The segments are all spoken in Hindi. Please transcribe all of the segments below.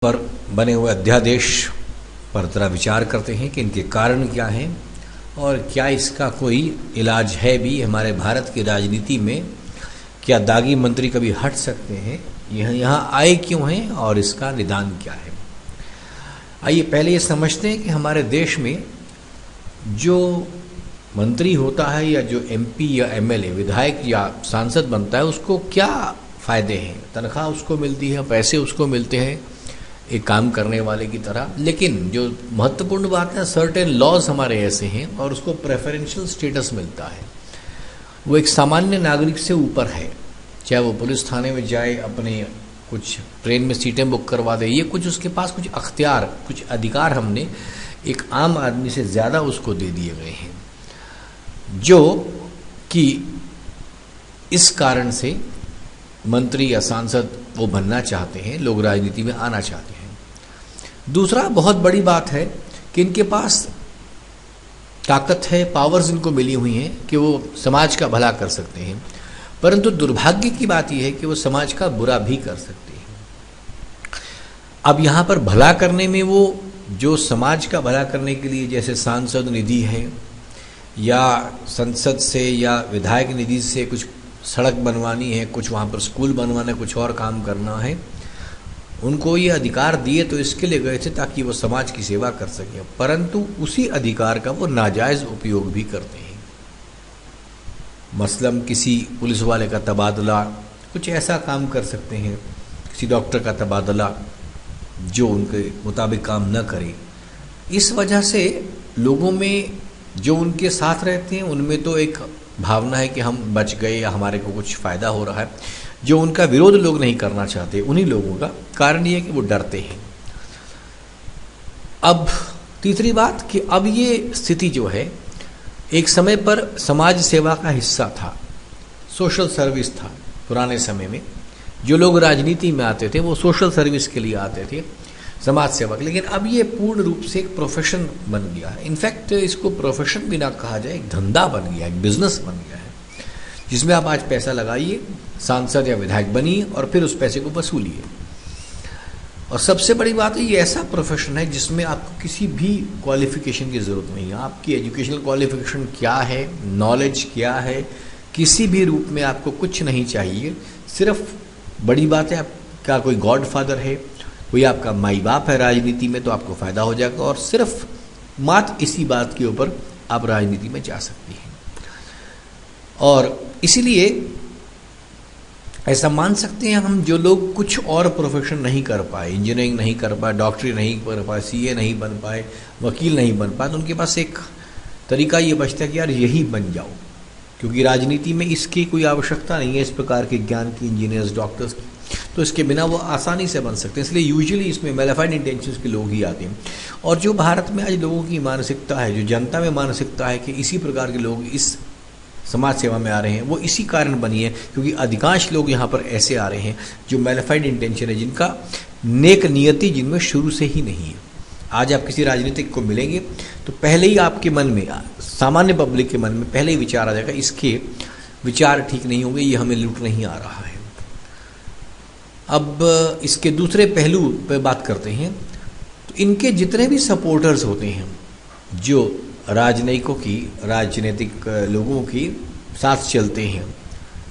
पर बने हुए अध्यादेश पर जरा विचार करते हैं कि इनके कारण क्या हैं और क्या इसका कोई इलाज है भी हमारे भारत की राजनीति में। क्या दागी मंत्री कभी हट सकते हैं, यह यहाँ आए क्यों हैं और इसका निदान क्या है। आइए पहले ये समझते हैं कि हमारे देश में जो मंत्री होता है या जो एमपी या एमएलए विधायक या सांसद बनता है उसको क्या फ़ायदे हैं। तनख्वाह उसको मिलती है, पैसे उसको मिलते हैं एक काम करने वाले की तरह, लेकिन जो महत्वपूर्ण बात है सर्टेन लॉज हमारे ऐसे हैं और उसको प्रेफरेंशियल स्टेटस मिलता है। वो एक सामान्य नागरिक से ऊपर है, चाहे वो पुलिस थाने में जाए, अपने कुछ ट्रेन में सीटें बुक करवा दे, ये कुछ उसके पास कुछ अख्तियार, कुछ अधिकार हमने एक आम आदमी से ज़्यादा उसको दे दिए गए हैं, जो कि इस कारण से मंत्री या सांसद वो बनना चाहते हैं, लोग राजनीति में आना चाहते हैं। दूसरा बहुत बड़ी बात है कि इनके पास ताकत है, पावर्स इनको मिली हुई हैं कि वो समाज का भला कर सकते हैं, परंतु दुर्भाग्य की बात यह है कि वो समाज का बुरा भी कर सकते हैं। अब यहाँ पर भला करने में वो जो समाज का भला करने के लिए जैसे सांसद निधि है या संसद से या विधायक निधि से कुछ सड़क बनवानी है, कुछ वहाँ पर स्कूल बनवाना है, कुछ और काम करना है, उनको ये अधिकार दिए तो इसके लिए गए थे ताकि वो समाज की सेवा कर सकें, परंतु उसी अधिकार का वो नाजायज़ उपयोग भी करते हैं। मसलन किसी पुलिस वाले का तबादला, कुछ ऐसा काम कर सकते हैं, किसी डॉक्टर का तबादला जो उनके मुताबिक काम न करे। इस वजह से लोगों में जो उनके साथ रहते हैं उनमें तो एक भावना है कि हम बच गए या हमारे को कुछ फ़ायदा हो रहा है। जो उनका विरोध लोग नहीं करना चाहते, उन्हीं लोगों का कारण ये है कि वो डरते हैं। अब तीसरी बात कि अब ये स्थिति जो है एक समय पर समाज सेवा का हिस्सा था, सोशल सर्विस था। पुराने समय में जो लोग राजनीति में आते थे वो सोशल सर्विस के लिए आते थे, समाज सेवा के। लेकिन अब ये पूर्ण रूप से एक प्रोफेशन बन गया है। इनफैक्ट इसको प्रोफेशन भी ना कहा जाए, एक धंधा बन गया, एक बिजनेस बन गया है, जिसमें आप आज पैसा लगाइए, सांसद या विधायक बनिए और फिर उस पैसे को वसूलिए। और सबसे बड़ी बात है ये ऐसा प्रोफेशन है जिसमें आपको किसी भी क्वालिफिकेशन की ज़रूरत नहीं है। आपकी एजुकेशनल क्वालिफिकेशन क्या है, नॉलेज क्या है, किसी भी रूप में आपको कुछ नहीं चाहिए। सिर्फ बड़ी बात है आपका कोई गॉड फादर है, कोई आपका माई बाप है राजनीति में, तो आपको फ़ायदा हो जाएगा और सिर्फ मात्र इसी बात के ऊपर आप राजनीति में जा सकती हैं। और इसीलिए ऐसा मान सकते हैं हम, जो लोग कुछ और प्रोफेशन नहीं कर पाए, इंजीनियरिंग नहीं कर पाए, डॉक्टरी नहीं कर पाए, सीए नहीं बन पाए, वकील नहीं बन पाए, तो उनके पास एक तरीका ये बचता है कि यार यही बन जाओ, क्योंकि राजनीति में इसकी कोई आवश्यकता नहीं है, इस प्रकार के ज्ञान की, इंजीनियर्स, डॉक्टर्स की, तो इसके बिना वो आसानी से बन सकते हैं। इसलिए यूजुअली इसमें मैलिफाइड इंटेंशंस के लोग ही आते हैं। और जो भारत में आज लोगों की मानसिकता है, जो जनता में मानसिकता है कि इसी प्रकार के लोग इस समाज सेवा में आ रहे हैं, वो इसी कारण बनी है क्योंकि अधिकांश लोग यहाँ पर ऐसे आ रहे हैं जो मैलिफाइड इंटेंशन है, जिनका नेक नियति जिनमें शुरू से ही नहीं है। आज आप किसी राजनीतिक को मिलेंगे तो पहले ही आपके मन में, सामान्य पब्लिक के मन में पहले ही विचार आ जाएगा, इसके विचार ठीक नहीं होंगे, ये हमें लूट नहीं आ रहा है। अब इसके दूसरे पहलू पर बात करते हैं तो इनके जितने भी सपोर्टर्स होते हैं, जो राजनीतिक लोगों की साथ चलते हैं,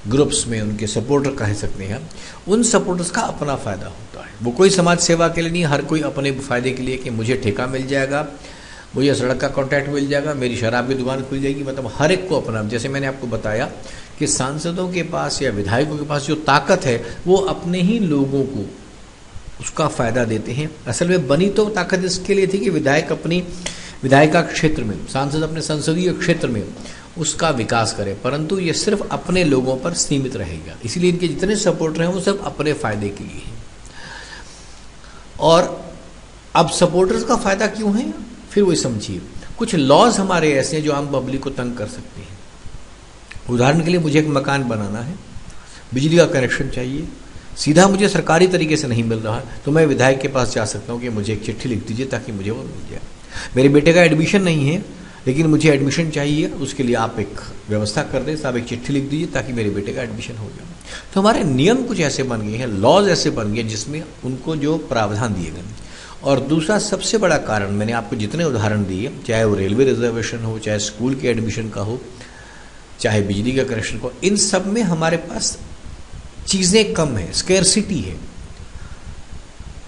ग्रुप्स में उनके सपोर्टर कह सकते हैं, उन सपोर्टर्स का अपना फ़ायदा होता है। वो कोई समाज सेवा के लिए नहीं, हर कोई अपने फ़ायदे के लिए कि मुझे ठेका मिल जाएगा, मुझे सड़क का कॉन्ट्रैक्ट मिल जाएगा, मेरी शराब की दुकान खुल जाएगी, मतलब हर एक को अपना। जैसे मैंने आपको बताया कि सांसदों के पास या विधायकों के पास जो ताकत है वो अपने ही लोगों को उसका फ़ायदा देते हैं। असल में बनी तो ताकत इसके लिए थी कि विधायक अपनी विधायिका क्षेत्र में, सांसद अपने संसदीय क्षेत्र में उसका विकास करे, परंतु ये सिर्फ अपने लोगों पर सीमित रहेगा। इसलिए इनके जितने सपोर्टर हैं वो सब अपने फ़ायदे के लिए हैं। और अब सपोर्टर्स का फ़ायदा क्यों है, फिर वही समझिए। कुछ लॉज हमारे ऐसे हैं जो आम पब्लिक को तंग कर सकते हैं। उदाहरण के लिए मुझे एक मकान बनाना है, बिजली का कनेक्शन चाहिए, सीधा मुझे सरकारी तरीके से नहीं मिल रहा है, तो मैं विधायक के पास जा सकता हूँ कि मुझे एक चिट्ठी लिख दीजिए ताकि मुझे वो मिल जाए। मेरे बेटे का एडमिशन नहीं है लेकिन मुझे एडमिशन चाहिए, उसके लिए आप एक व्यवस्था कर दें, साहब एक चिट्ठी लिख दीजिए ताकि मेरे बेटे का एडमिशन हो जाए। तो हमारे नियम कुछ ऐसे बन गए हैं, लॉज ऐसे बन गए जिसमें उनको जो प्रावधान दिए गए। और दूसरा सबसे बड़ा कारण, मैंने आपको जितने उदाहरण दिए, चाहे वो रेलवे रिजर्वेशन हो, चाहे स्कूल के एडमिशन का हो, चाहे बिजली का कनेक्शन को, इन सब में हमारे पास चीज़ें कम है, स्केर्सिटी है।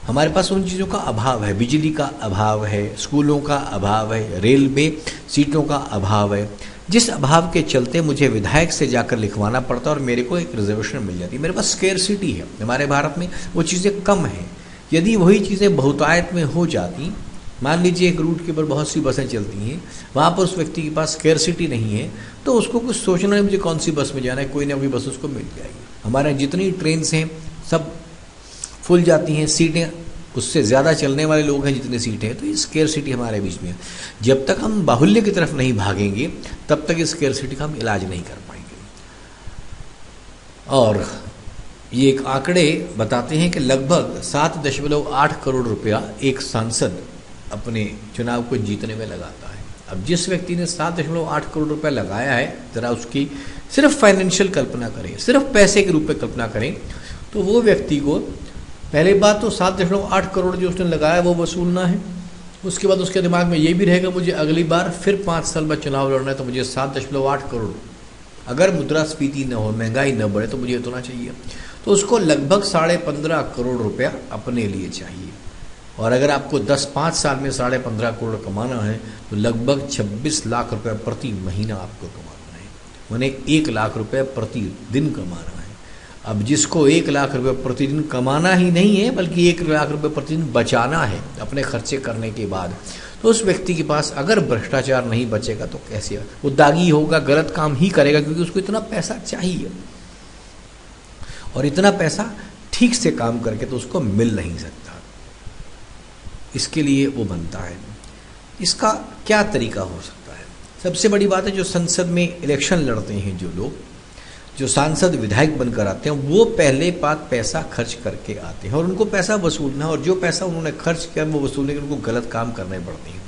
हमारे पास उन चीज़ों का अभाव है, बिजली का अभाव है, स्कूलों का अभाव है, रेलवे सीटों का अभाव है, जिस अभाव के चलते मुझे विधायक से जाकर लिखवाना पड़ता है और मेरे को एक रिजर्वेशन मिल जाती है। मेरे पास स्केर्सिटी है, हमारे भारत में वो चीज़ें कम हैं। यदि वही चीज़ें बहुतायत में हो जाती, मान लीजिए एक रूट के ऊपर बहुत सी बसें चलती हैं, वहाँ पर उस व्यक्ति के पास स्केर्सिटी नहीं है, तो उसको कुछ सोचना नहीं मुझे कौन सी बस में जाना है, कोई ना कोई बस उसको मिल जाएगी। हमारे जितनी ट्रेन हैं सब फुल जाती हैं, सीटें उससे ज़्यादा चलने वाले लोग हैं जितनी सीटें हैं, तो ये स्केर्सिटी हमारे बीच में है। जब तक हम बाहुल्य की तरफ नहीं भागेंगे तब तक इस स्केर्सिटी का हम इलाज नहीं कर पाएंगे। और ये एक आंकड़े बताते हैं कि लगभग 7.8 करोड़ रुपया एक सांसद अपने चुनाव को जीतने में लगाता है। अब जिस व्यक्ति ने 7.8 करोड़ रुपया लगाया है, ज़रा उसकी सिर्फ फाइनेंशियल कल्पना करें, सिर्फ पैसे के रूप में कल्पना करें, तो वो व्यक्ति को पहले बात तो 7.8 करोड़ जो उसने लगाया वो वसूलना है। उसके बाद उसके दिमाग में ये भी रहेगा मुझे अगली बार फिर 5 साल बाद चुनाव लड़ना है, तो मुझे 7.8 करोड़, अगर मुद्रास्फीति न हो, महंगाई न बढ़े, तो मुझे इतना चाहिए। तो उसको लगभग 15.5 करोड़ रुपया अपने लिए चाहिए। और अगर आपको 10-5 साल में 15.5 करोड़ कमाना है तो लगभग 26 लाख रुपये प्रति महीना आपको कमाना है, उन्हें 1 लाख रुपये प्रतिदिन कमाना है। अब जिसको 1 लाख रुपये प्रतिदिन कमाना ही नहीं है बल्कि 1 लाख रुपये प्रतिदिन बचाना है अपने खर्चे करने के बाद, तो उस व्यक्ति के पास अगर भ्रष्टाचार नहीं बचेगा तो कैसे, वो दागी होगा, गलत काम ही करेगा, क्योंकि उसको इतना पैसा चाहिए और इतना पैसा ठीक से काम करके तो उसको मिल नहीं सकता। इसके लिए वो बनता है। इसका क्या तरीका हो सकता है? सबसे बड़ी बात है, जो संसद में इलेक्शन लड़ते हैं जो लोग, जो सांसद विधायक बनकर आते हैं, वो पहले बात पैसा खर्च करके आते हैं और उनको पैसा वसूलना है, और जो पैसा उन्होंने खर्च किया वो वसूलने के लिए उनको गलत काम करने पड़ते हैं।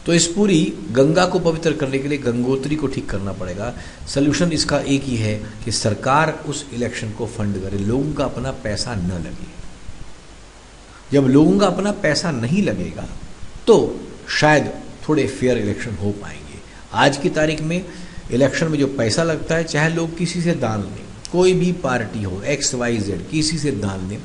तो इस पूरी गंगा को पवित्र करने के लिए गंगोत्री को ठीक करना पड़ेगा। सल्यूशन इसका एक ही है कि सरकार उस इलेक्शन को फंड करे, लोगों का अपना पैसा न लगे। जब लोगों का अपना पैसा नहीं लगेगा तो शायद थोड़े फेयर इलेक्शन हो पाएंगे। आज की तारीख में इलेक्शन में जो पैसा लगता है, चाहे लोग किसी से दान लें, कोई भी पार्टी हो XYZ, किसी से दान लें,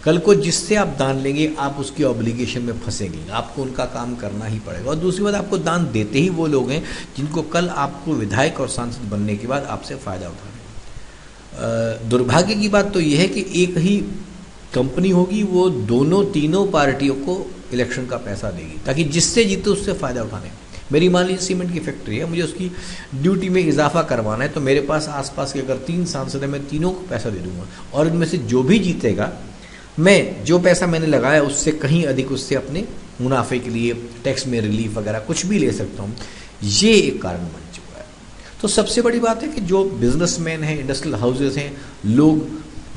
कल को जिससे आप दान लेंगे आप उसकी ऑब्लिगेशन में फंसेंगे, आपको उनका काम करना ही पड़ेगा। और दूसरी बात, आपको दान देते ही वो लोग हैं जिनको कल आपको विधायक और सांसद बनने के बाद आपसे फ़ायदा उठाना। दुर्भाग्य की बात तो यह है कि एक ही कंपनी होगी, वो दोनों तीनों पार्टियों को इलेक्शन का पैसा देगी ताकि जिससे जीते उससे फ़ायदा उठाने। मेरी मान लीजिए सीमेंट की फैक्ट्री है, मुझे उसकी ड्यूटी में इजाफा करवाना है, तो मेरे पास आसपास के अगर 3 सांसद हैं, मैं तीनों को पैसा दे दूंगा और इनमें से जो भी जीतेगा, मैं जो पैसा मैंने लगाया उससे कहीं अधिक उससे अपने मुनाफे के लिए टैक्स में रिलीफ वगैरह कुछ भी ले सकता हूँ। ये एक कारण बन चुका है। तो सबसे बड़ी बात है कि जो बिजनेसमैन हैं, इंडस्ट्रियल हाउसेज हैं, लोग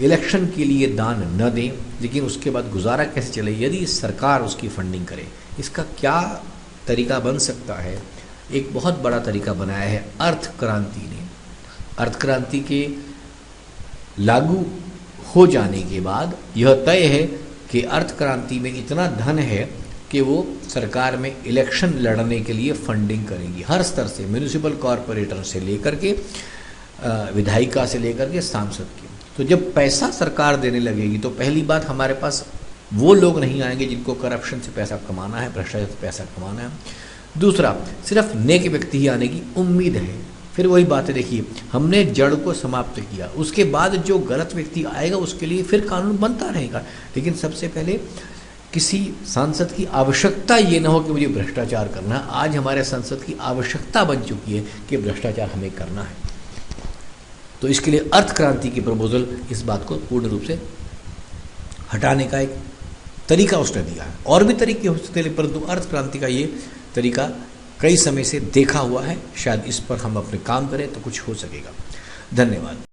इलेक्शन के लिए दान न दें, लेकिन उसके बाद गुजारा कैसे चले यदि सरकार उसकी फंडिंग करे। इसका क्या तरीका बन सकता है? एक बहुत बड़ा तरीका बनाया है अर्थ क्रांति ने। अर्थ क्रांति के लागू हो जाने के बाद यह तय है कि अर्थ क्रांति में इतना धन है कि वो सरकार में इलेक्शन लड़ने के लिए फंडिंग करेंगी हर स्तर से, म्यूनिसिपल कॉरपोरेटर से लेकर के विधायिका से लेकर के सांसद की। तो जब पैसा सरकार देने लगेगी तो पहली बात, हमारे पास वो लोग नहीं आएंगे जिनको करप्शन से पैसा कमाना है, भ्रष्टाचार से पैसा कमाना है। दूसरा, सिर्फ नेक व्यक्ति ही आने की उम्मीद है। फिर वही बात है, देखिए हमने जड़ को समाप्त किया, उसके बाद जो गलत व्यक्ति आएगा उसके लिए फिर कानून बनता रहेगा। लेकिन सबसे पहले किसी सांसद की आवश्यकता ये ना हो कि मुझे भ्रष्टाचार करना है। आज हमारे सांसद की आवश्यकता बन चुकी है कि भ्रष्टाचार हमें करना है। तो इसके लिए अर्थ क्रांति की प्रपोजल इस बात को पूर्ण रूप से हटाने का एक तरीका उसने दिया है। और भी तरीके हो सकते हैं, परंतु अर्थ क्रांति का ये तरीका कई समय से देखा हुआ है। शायद इस पर हम अपने काम करें तो कुछ हो सकेगा। धन्यवाद।